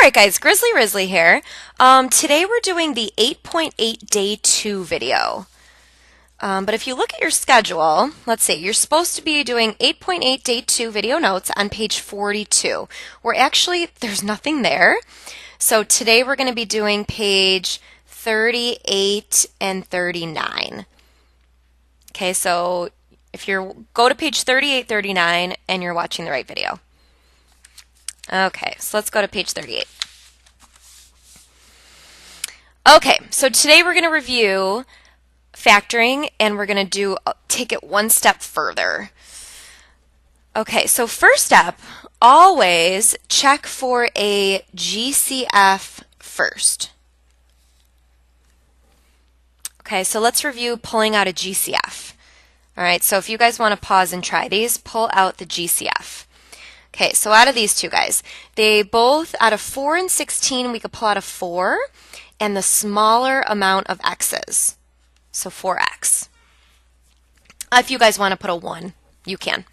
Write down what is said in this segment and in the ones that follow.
Alright guys, Grizzly Risley here. Today we're doing the 8.8 day 2 video. But if you look at your schedule, let's see, you're supposed to be doing 8.8 day 2 video notes on page 42. Where actually, there's nothing there. So today we're going to be doing page 38 and 39. Okay, so if you go to page 38, 39, and you're watching the right video. Okay, so let's go to page 38. Okay, so today we're going to review factoring, and we're going to take it one step further. Okay, so first step, always check for a GCF first. Okay, so let's review pulling out a GCF. All right, so if you guys want to pause and try these, pull out the GCF. Okay, so out of these two guys, they both, out of 4 and 16, we could pull out a 4 and the smaller amount of x's. So 4x. If you guys want to put a 1, you can.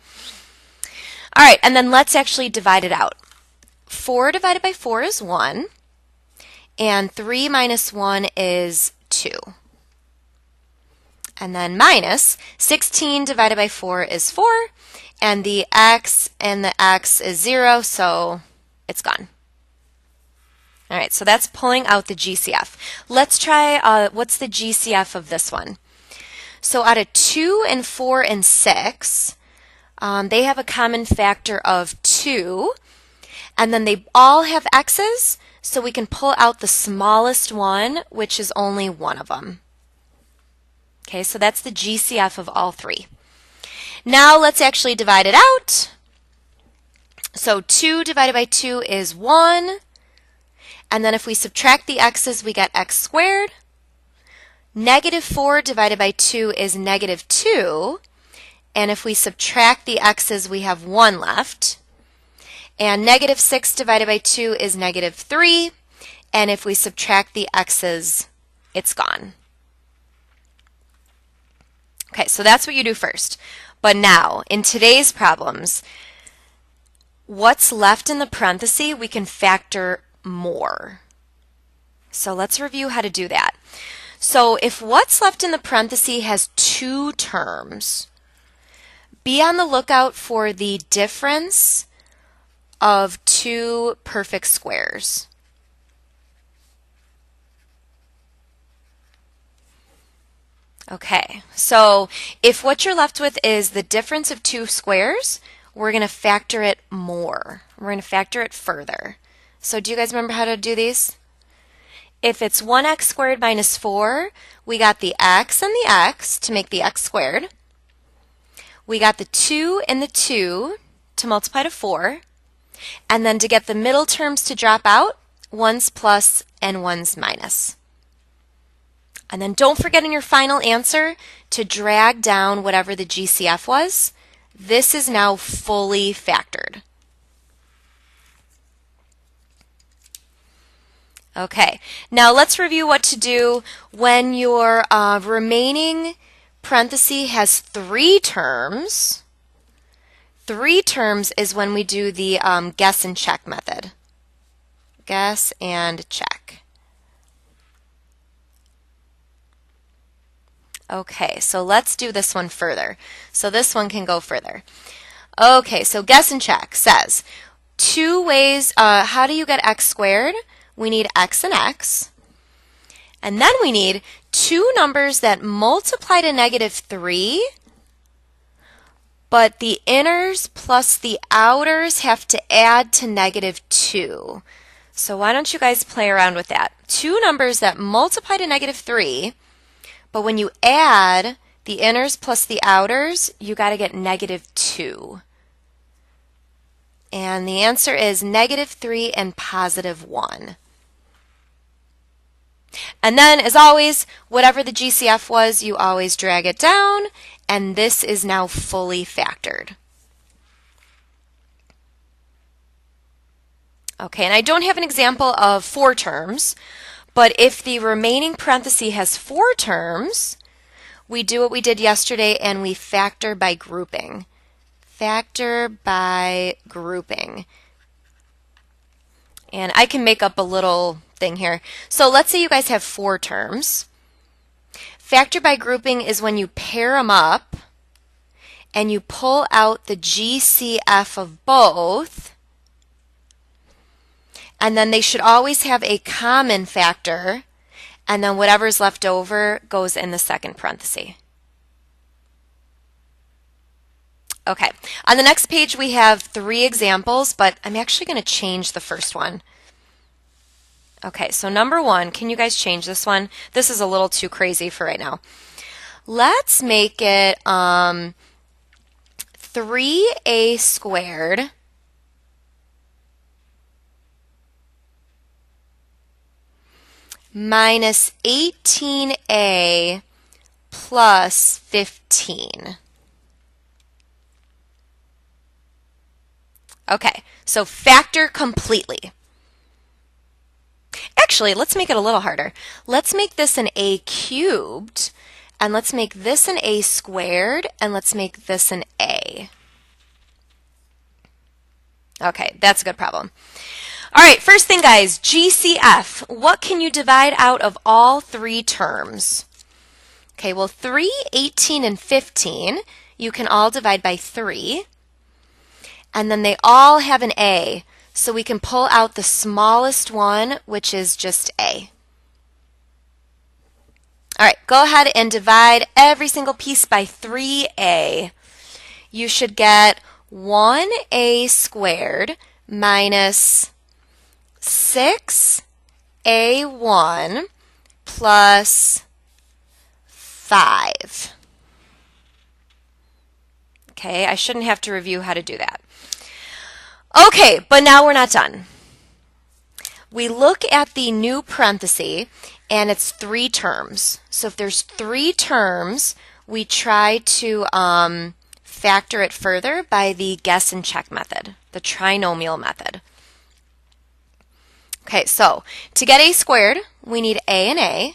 All right, and then let's actually divide it out. 4 divided by 4 is 1, and 3 minus 1 is 2. And then minus 16 divided by 4 is 4, and the x is 0, so it's gone. All right, so that's pulling out the GCF. Let's try, what's the GCF of this one? So out of 2 and 4 and 6, they have a common factor of 2, and then they all have x's, so we can pull out the smallest one, which is only one of them. Okay, so that's the GCF of all three. Now let's actually divide it out. So 2 divided by 2 is 1. And then if we subtract the x's, we get x squared. Negative 4 divided by 2 is negative 2. And if we subtract the x's, we have 1 left. And negative 6 divided by 2 is negative 3. And if we subtract the x's, it's gone. Okay, so that's what you do first. But now, in today's problems, what's left in the parenthesis, we can factor more. So let's review how to do that. So if what's left in the parenthesis has 2 terms, be on the lookout for the difference of 2 perfect squares. Okay, so if what you're left with is the difference of 2 squares, we're going to factor it more. We're going to factor it further. So do you guys remember how to do these? If it's 1x squared minus 4, we got the x and the x to make the x squared. We got the 2 and the 2 to multiply to 4. And then to get the middle terms to drop out, 1's plus and 1's minus. And then don't forget in your final answer to drag down whatever the GCF was. This is now fully factored. Okay, now let's review what to do when your remaining parenthesis has 3 terms. 3 terms is when we do the guess and check method. Guess and check. Okay, so let's do this one further. So this one can go further. Okay, so guess and check says 2 ways, how do you get x squared? We need x and x. And then we need 2 numbers that multiply to negative 3, but the inners plus the outers have to add to negative 2. So why don't you guys play around with that? 2 numbers that multiply to negative 3, but when you add the inners plus the outers, you got to get negative 2. And the answer is negative 3 and positive 1. And then, as always, whatever the GCF was, you always drag it down, and this is now fully factored. Okay, and I don't have an example of 4 terms, but if the remaining parenthesis has 4 terms, we do what we did yesterday and we factor by grouping. Factor by grouping. And I can make up a little thing here. So let's say you guys have 4 terms. Factor by grouping is when you pair them up and you pull out the GCF of both, and then they should always have a common factor, and then whatever's left over goes in the second parenthesis. Okay, on the next page we have 3 examples, but I'm actually going to change the first one. Okay, so number 1, can you guys change this one? This is a little too crazy for right now. Let's make it 3a squared minus 18a plus 15. Okay, so factor completely. Actually, let's make it a little harder. Let's make this an a cubed, and let's make this an a squared, and let's make this an a. Okay, that's a good problem. All right, first thing, guys, GCF. What can you divide out of all 3 terms? Okay, well, 3, 18, and 15, you can all divide by 3. And then they all have an a, so we can pull out the smallest one, which is just a. All right, go ahead and divide every single piece by 3a. You should get 1a squared minus 6a1 plus 5. Okay, I shouldn't have to review how to do that. Okay, but now we're not done. We look at the new parenthesis, and it's 3 terms. So if there's 3 terms, we try to factor it further by the guess and check method, the trinomial method. Okay, so to get a squared, we need a,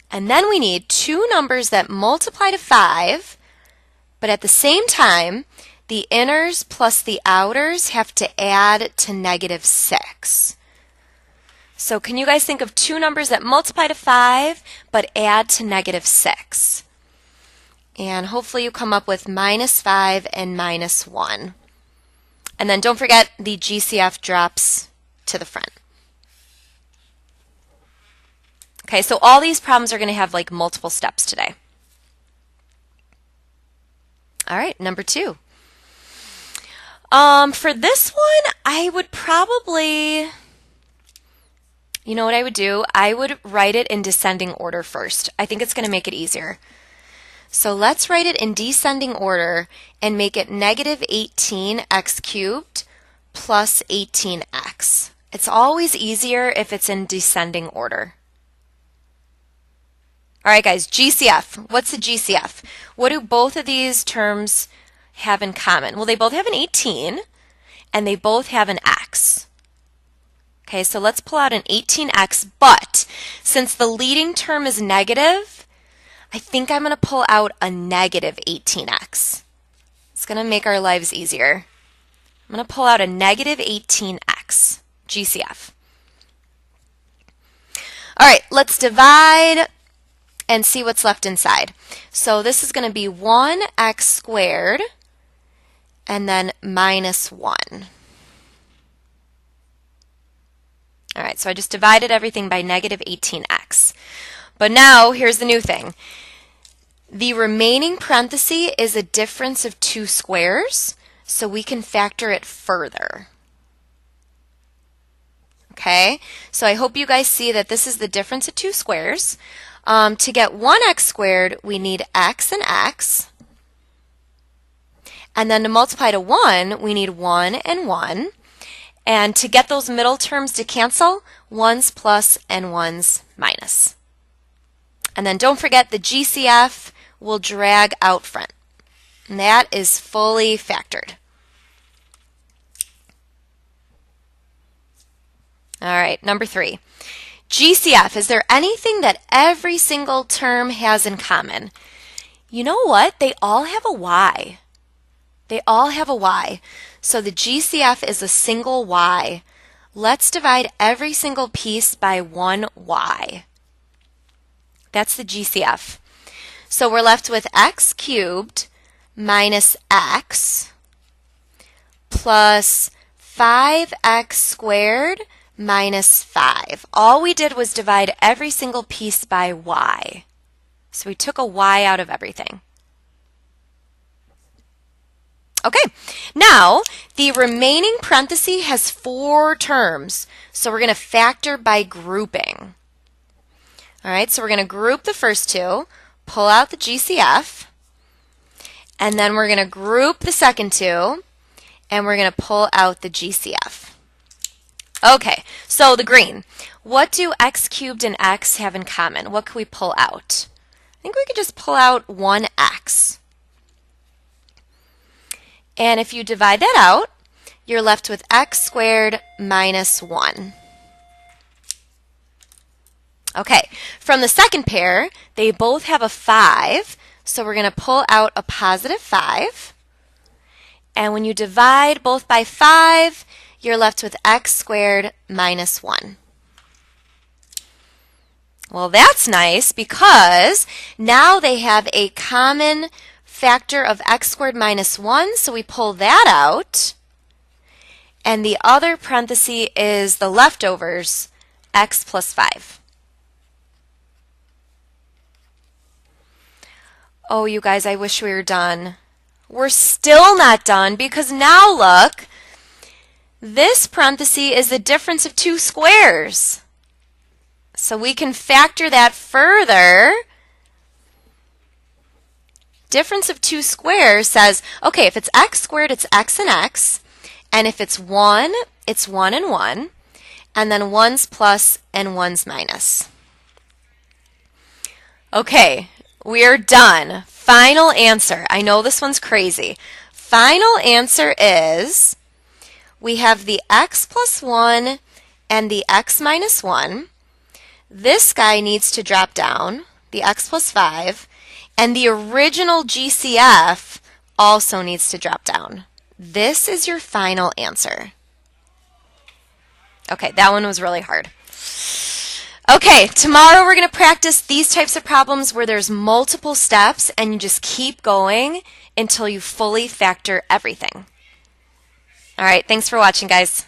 and then we need 2 numbers that multiply to 5, but at the same time, the inners plus the outers have to add to -6. So can you guys think of 2 numbers that multiply to 5 but add to -6? And hopefully you come up with -5 and -1. And then don't forget the GCF drops to the front. Okay, so all these problems are going to have like multiple steps today. All right, number 2. For this one, I would probably, you know what I would do? I would write it in descending order first. I think it's going to make it easier. So let's write it in descending order and make it -18x cubed plus 18x. It's always easier if it's in descending order. All right, guys, GCF. What's the GCF? What do both of these terms have in common? Well, they both have an 18, and they both have an x. Okay, so let's pull out an 18x, but since the leading term is negative, I think I'm going to pull out a -18x. It's going to make our lives easier. I'm going to pull out a -18x, GCF. All right, let's divide and see what's left inside. So this is going to be 1x squared and then -1. All right, so I just divided everything by -18x. But now, here's the new thing. The remaining parenthesis is a difference of 2 squares, so we can factor it further. Okay, so I hope you guys see that this is the difference of 2 squares. To get 1x squared, we need x and x. And then to multiply to 1, we need 1 and 1. And to get those middle terms to cancel, 1's plus and 1's minus. And then don't forget the GCF will drag out front. And that is fully factored. All right, number 3. GCF, is there anything that every single term has in common? You know what? They all have a y. They all have a y. So the GCF is a single y. let's divide every single piece by 1y. That's the GCF. So we're left with x cubed minus x plus 5x squared minus 5. All we did was divide every single piece by y. So we took a y out of everything. Okay, now the remaining parenthesis has 4 terms, so we're going to factor by grouping. All right, so we're going to group the first two, pull out the GCF, and then we're going to group the second two, and we're going to pull out the GCF. Okay, so the green. What do x cubed and x have in common? What can we pull out? I think we could just pull out 1x. And if you divide that out, you're left with x squared minus 1. Okay, from the second pair, they both have a 5, so we're going to pull out a positive 5. And when you divide both by 5, you're left with x squared minus 1. Well, that's nice because now they have a common factor of x squared minus 1, so we pull that out. And the other parenthesis is the leftovers, x plus 5. Oh, you guys, I wish we were done. We're still not done because now look, this parenthesis is the difference of 2 squares. So we can factor that further. Difference of 2 squares says, okay, if it's x squared, it's x and x. And if it's 1, it's 1 and 1. And then 1's plus and 1's minus. Okay, we are done. Final answer. I know this one's crazy. Final answer is we have the x plus 1 and the x minus 1. This guy needs to drop down, the x plus 5. And the original GCF also needs to drop down. This is your final answer. Okay, that one was really hard. Okay, tomorrow we're going to practice these types of problems where there's multiple steps and you just keep going until you fully factor everything. All right, thanks for watching, guys.